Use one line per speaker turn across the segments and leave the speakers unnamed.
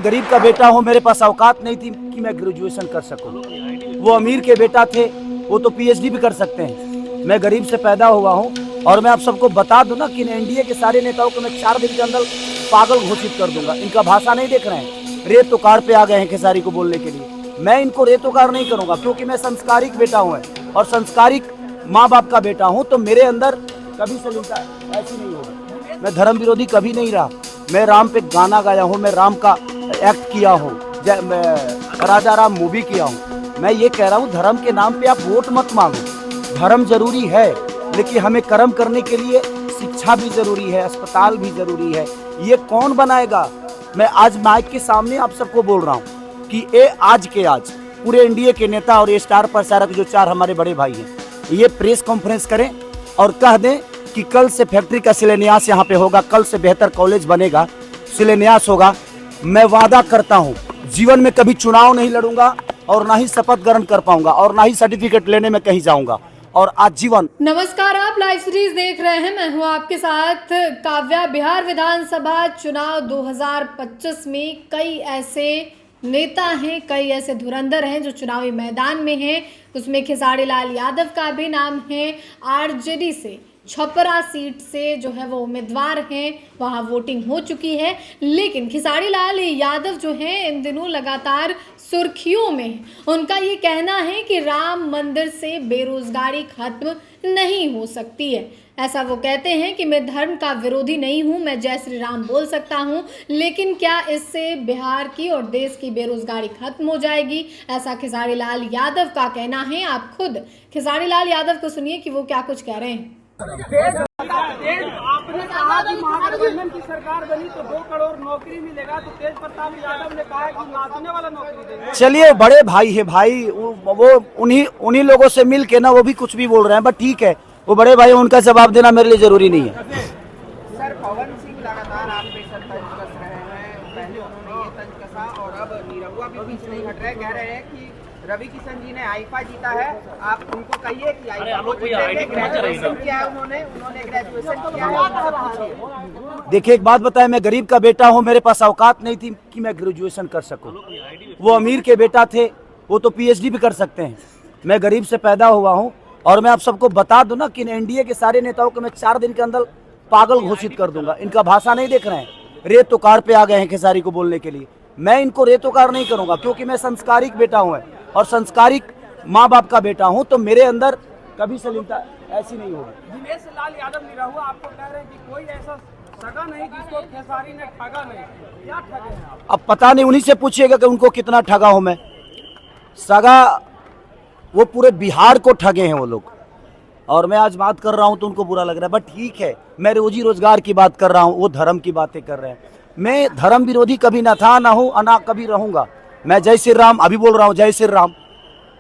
गरीब का बेटा हूँ, मेरे पास औकात नहीं थी कि मैं ग्रेजुएशन कर सकूँ। वो अमीर के बेटा थे, वो तो पीएचडी भी कर सकते हैं। मैं गरीब से पैदा हुआ हूँ और मैं आप सबको बता दूं ना कि एनडीए के सारे नेताओं को मैं 4 दिन के अंदर पागल घोषित कर दूंगा। इनका भाषा नहीं देख रहे हैं, रेत कार पे आ गए हैं खेसारी को बोलने के लिए। मैं इनको रेतोकार नहीं करूंगा क्योंकि मैं संस्कारिक बेटा हूँ और संस्कारिक माँ बाप का बेटा हूँ, तो मेरे अंदर कभी सलीका ऐसी नहीं होगी। मैं धर्म विरोधी कभी नहीं रहा। मैं राम पे गाना गाया हूँ, मैं राम का एक्ट किया हूँ, राजा राम मूवी किया हूँ। मैं ये कह रहा हूँ धर्म के नाम पे आप वोट मत मांगो। धर्म जरूरी है, लेकिन हमें कर्म करने के लिए शिक्षा भी जरूरी है, अस्पताल भी जरूरी है। ये कौन बनाएगा? मैं आज माइक के सामने आप सबको बोल रहा हूँ कि ये आज के आज पूरे एनडीए के नेता और ये स्टार प्रचारक जो 4 हमारे बड़े भाई हैं, ये प्रेस कॉन्फ्रेंस करें और कह दें कि कल से फैक्ट्री का शिलान्यास यहाँ पे होगा, कल से बेहतर कॉलेज बनेगा, शिलान्यास होगा। मैं वादा करता हूँ जीवन में कभी चुनाव नहीं लड़ूंगा और ना ही शपथ ग्रहण कर पाऊंगा और ना ही सर्टिफिकेट लेने में कहीं जाऊंगा और आजीवन।
नमस्कार, आप लाइव सीरीज देख रहे हैं। मैं हूं आपके साथ काव्या। बिहार विधानसभा चुनाव 2025 में कई ऐसे नेता हैं, कई ऐसे धुरंधर हैं जो चुनावी मैदान में हैं। उसमें खेसारी लाल यादव का भी नाम है। आरजेडी से छपरा सीट से जो है वो उम्मीदवार हैं, वहाँ वोटिंग हो चुकी है। लेकिन खेसारी लाल यादव जो हैं इन दिनों लगातार सुर्खियों में। उनका ये कहना है कि राम मंदिर से बेरोजगारी खत्म नहीं हो सकती है। ऐसा वो कहते हैं कि मैं धर्म का विरोधी नहीं हूँ, मैं जय श्री राम बोल सकता हूँ, लेकिन क्या इससे बिहार की और देश की बेरोजगारी खत्म हो जाएगी? ऐसा खेसारी लाल यादव का कहना है। आप खुद खेसारी लाल यादव को सुनिए कि वो क्या कुछ कह रहे हैं।
आपने कहा कि महागठबंधन की सरकार बनी तो 2 करोड़ नौकरी मिलेगा, तो तेज प्रताप यादव ने कहा कि नाचने वाला नौकरी देगा।
चलिए, बड़े भाई है भाई, वो उन्हीं लोगों से मिल के ना वो भी कुछ भी बोल रहे हैं, बट ठीक है, वो बड़े भाई, उनका जवाब देना मेरे लिए जरूरी नहीं है।
सर, पवन सिंह लगातार आप पे सर तंज कस रहे हैं। पहले उन्होंने ये तंज कसा और अब निरहुआ भी पीछे नहीं हट रहे। कह रहे हैं कि रवि किशन जी ने आईफा जीता है, आप उनको कहिए कि आईफा को जीतेंगे। ग्रेजुएशन किया है उन्होंने ग्रेजुएशन किया है।
देखिए, एक बात बताएं, मैं गरीब का बेटा हूं, मेरे पास औकात नहीं थी कि मैं ग्रेजुएशन कर सकूं। वो अमीर के बेटा थे, वो तो पीएचडी भी कर सकते हैं। मैं गरीब से पैदा हुआ हूं और मैं आप सबको बता दूं ना कि एनडीए के सारे नेताओं को मैं 4 दिन के अंदर पागल घोषित कर दूंगा। इनका भाषा नहीं देख रहे हैं, रेत कार पे आ गए हैं खेसारी को बोलने के लिए। मैं इनको रेतोकार नहीं करूंगा क्योंकि मैं संस्कारिक बेटा हूँ और संस्कारिक माँ बाप का बेटा हूँ, तो मेरे अंदर कभी सलीका ऐसी नहीं होगी।
दिनेश लाल यादव निरहुआ आपको कह रहे हैं कि कोई ऐसा सगा नहीं जिसको खेसारी ने ठगा नहीं। क्या ठगे हैं आप?
अब पता नहीं, उन्हीं से पूछिएगा कि उनको कितना ठगा हूं मैं। सगा वो पूरे बिहार को ठगे हैं वो लोग, और मैं आज बात कर रहा हूं तो उनको बुरा लग रहा है, बट ठीक है, मैं रोजी रोजगार की बात कर रहा हूं, वो धर्म की बातें कर रहे हैं। मैं धर्म विरोधी कभी ना था, ना हूं, ना कभी रहूंगा। मैं जय श्री राम अभी बोल रहा हूं, जय श्री राम,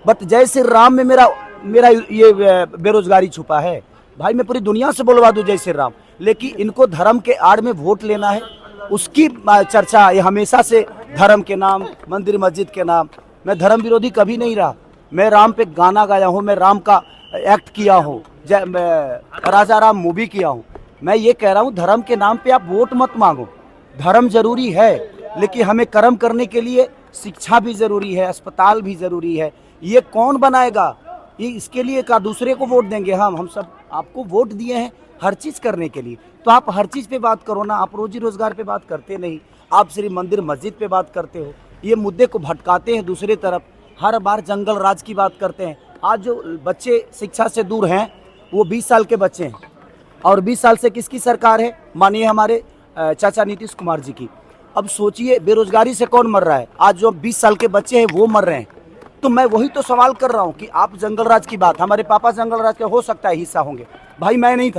बट जय श्री राम में मेरा ये बेरोजगारी छुपा है। भाई, मैं पूरी दुनिया से बोलवा दूं जय श्री राम, लेकिन इनको धर्म के आड़ में वोट लेना है, उसकी चर्चा ये हमेशा से धर्म के नाम, मंदिर मस्जिद के नाम। मैं धर्म विरोधी कभी नहीं रहा। मैं राम पे गाना गाया हूँ, मैं राम का एक्ट किया हूँ, राजा राम मूवी किया हूँ। मैं ये कह रहा हूँ धर्म के नाम पे आप वोट मत मांगो। धर्म जरूरी है, लेकिन हमें कर्म करने के लिए शिक्षा भी जरूरी है, अस्पताल भी जरूरी है। ये कौन बनाएगा? ये इसके लिए का दूसरे को वोट देंगे? हम सब आपको वोट दिए हैं हर चीज करने के लिए, तो आप हर चीज पे बात करो ना। आप रोजी रोजगार पे बात करते नहीं, आप सिर्फ मंदिर मस्जिद पे बात करते हो। ये मुद्दे को भटकाते हैं दूसरी तरफ, हर बार जंगल राज की बात करते हैं। आज जो बच्चे शिक्षा से दूर हैं वो 20 साल के बच्चे हैं, और 20 साल से किसकी सरकार है? मानिए हमारे चाचा नीतीश कुमार जी की। अब सोचिए, बेरोजगारी से कौन मर रहा है? आज जो 20 साल के बच्चे हैं वो मर रहे हैं। तो मैं वही तो सवाल कर रहा हूँ कि आप जंगल राज की बात, हमारे पापा जंगल राज के हो सकता है हिस्सा होंगे, भाई मैं नहीं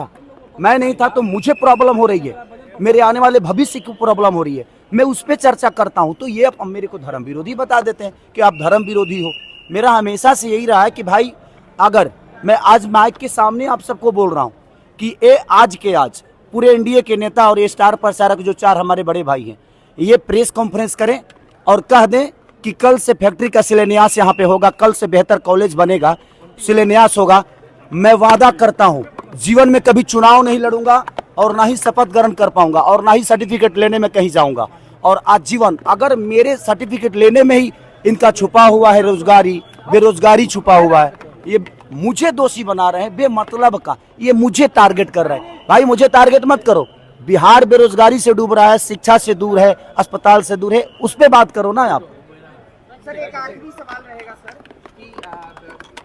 था, तो मुझे प्रॉब्लम हो रही है, मेरे आने वाले भविष्य की प्रॉब्लम हो रही है, मैं उस पर चर्चा करता हूँ। तो ये अब मेरे को धर्म विरोधी बता देते हैं कि आप धर्म विरोधी हो। मेरा हमेशा से यही रहा है कि भाई, अगर मैं आज माइक के सामने आप सबको बोल रहा हूँ कि ये आज के आज पूरे एनडीए के नेता और ये स्टार प्रचारक जो 4 हमारे बड़े भाई हैं, ये प्रेस कॉन्फ्रेंस करें और कह दें कि कल से फैक्ट्री का शिलान्यास यहाँ पे होगा, कल से बेहतर कॉलेज बनेगा, शिलान्यास होगा। मैं वादा करता हूँ जीवन में कभी चुनाव नहीं लड़ूंगा और ना ही शपथ ग्रहण कर पाऊंगा और ना ही सर्टिफिकेट लेने में कहीं जाऊंगा और आजीवन, अगर मेरे सर्टिफिकेट लेने में ही इनका छुपा हुआ है रोजगारी, बेरोजगारी छुपा हुआ है, ये मुझे दोषी बना रहे हैं बेमतलब का, ये मुझे टारगेट कर रहे हैं। भाई मुझे टारगेट मत करो, बिहार बेरोजगारी से डूब रहा है, शिक्षा से दूर है, अस्पताल से दूर है, उस पर बात करो ना आप।
सर एक आखिरी सवाल रहेगा सर कि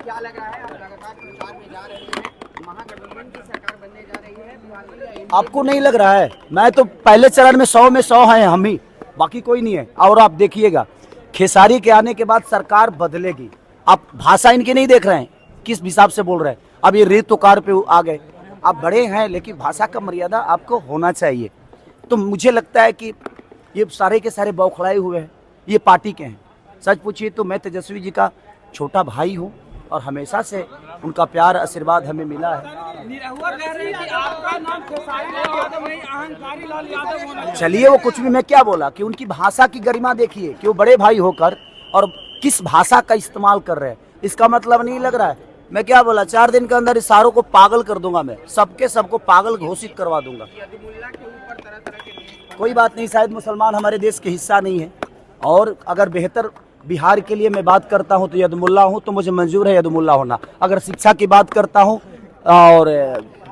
क्या लग रहा है, आप लगातार प्रचार में जा रहे हैं, महागठबंधन की सरकार बनने जा रही है बिहार में या एनडीए?
आपको नहीं लग रहा है? मैं तो पहले चरण में 100 में 100 हैं हम ही, बाकी कोई नहीं है। और आप देखिएगा खेसारी के आने के बाद सरकार बदलेगी। आप भाषा इनकी नहीं देख रहे हैं, किस हिसाब से बोल रहे हैं। अब ये रेत कार पे आ गए, आप बड़े हैं लेकिन भाषा का मर्यादा आपको होना चाहिए। तो मुझे लगता है कि ये सारे के सारे बौखलाए हुए हैं, ये पार्टी के हैं। सच पूछिए तो मैं तेजस्वी जी का छोटा भाई हूँ और हमेशा से उनका प्यार आशीर्वाद हमें मिला है।
निरहुआ कह रहे हैं कि आपका नाम खेसारी लाल यादव नहीं, अहंकारी लाल यादव होना चाहिए।
चलिए वो कुछ भी, मैं क्या बोला कि उनकी भाषा की गरिमा देखिए कि वो बड़े भाई होकर और किस भाषा का इस्तेमाल कर रहे हैं। इसका मतलब नहीं लग रहा है। मैं क्या बोला, 4 दिन के अंदर इस सारों को पागल कर दूंगा, मैं सबको पागल घोषित करवा दूंगा।
यदुमुल्ला के ऊपर तरह तरह के नेम
कोई बात नहीं, शायद मुसलमान हमारे देश के हिस्सा नहीं है। और अगर बेहतर बिहार के लिए मैं बात करता हूं तो यदुमुल्ला हूं, तो मुझे मंजूर है यदुमुल्ला होना। अगर शिक्षा की बात करता हूं और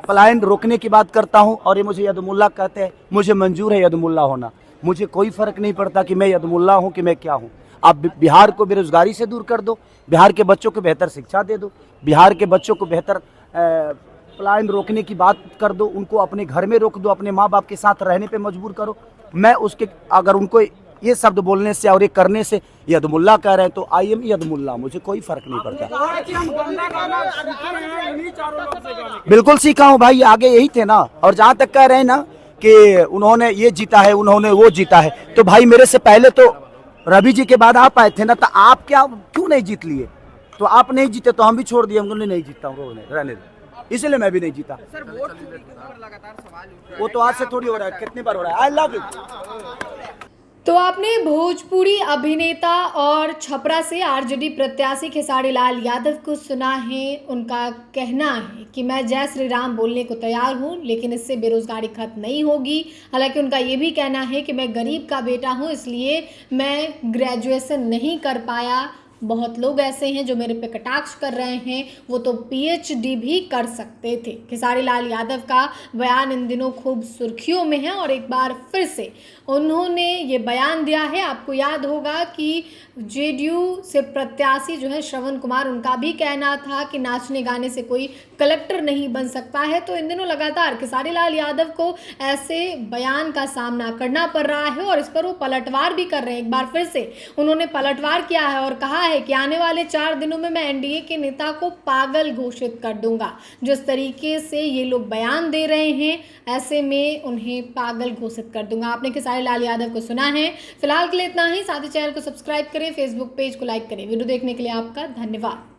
पलायन रोकने की बात करता हूं और ये मुझे यदुमुल्ला कहते हैं, मुझे मंजूर है यदुमुल्ला होना। मुझे कोई फर्क नहीं पड़ता कि मैं यदुमुल्ला हूं कि मैं क्या हूं। आप बिहार को बेरोजगारी से दूर कर दो, बिहार के बच्चों को बेहतर शिक्षा दे दो, बिहार के बच्चों को बेहतर पलायन रोकने की बात कर दो, उनको अपने घर में रोक दो, अपने माँ बाप के साथ रहने पे मजबूर करो। मैं उसके अगर उनको ये शब्द बोलने से और ये करने से यदुमुल्ला कह रहे हैं तो आई एम यदुमुल्ला, मुझे कोई फर्क नहीं पड़ता। बिल्कुल सीखा हूँ भाई, आगे यही थे ना। और जहाँ तक कह रहे हैं ना कि उन्होंने ये जीता है, उन्होंने वो जीता है, तो भाई मेरे से पहले तो रवि जी के बाद आप आए थे ना, तो आप क्या क्यों नहीं जीत लिए? तो आप नहीं जीते तो हम भी छोड़ दिए, हम नहीं जीता हूँ, रहने दो, इसलिए मैं भी नहीं जीता।
सर वोट चोरी के ऊपर लगातार सवाल उठ रहा
वो तो आज से थोड़ी हो रहा है, कितनी बार हो रहा है। I love you.
तो आपने भोजपुरी अभिनेता और छपरा से आरजेडी प्रत्याशी खेसारी लाल यादव को सुना है। उनका कहना है कि मैं जय श्री राम बोलने को तैयार हूं, लेकिन इससे बेरोजगारी खत्म नहीं होगी। हालांकि उनका ये भी कहना है कि मैं गरीब का बेटा हूं, इसलिए मैं ग्रेजुएशन नहीं कर पाया। बहुत लोग ऐसे हैं जो मेरे पे कटाक्ष कर रहे हैं, वो तो पीएचडी भी कर सकते थे। खेसारी लाल यादव का बयान इन दिनों खूब सुर्खियों में है और एक बार फिर से उन्होंने ये बयान दिया है। आपको याद होगा कि जेडीयू से प्रत्याशी जो है श्रवण कुमार, उनका भी कहना था कि नाचने गाने से कोई कलेक्टर नहीं बन सकता है। तो इन दिनों लगातार खेसारी लाल यादव को ऐसे बयान का सामना करना पड़ रहा है और इस पर वो पलटवार भी कर रहे हैं। एक बार फिर से उन्होंने पलटवार किया है और कहा है कि आने वाले 4 दिनों में मैं एनडीए के नेता को पागल घोषित कर दूंगा। जिस तरीके से ये लोग बयान दे रहे हैं, ऐसे में उन्हें पागल घोषित कर दूंगा। आपने खेसारी लाल यादव को सुना है। फिलहाल के लिए इतना ही। साथ ही चैनल को सब्सक्राइब करें, फेसबुक पेज को लाइक करें। वीडियो देखने के लिए आपका धन्यवाद।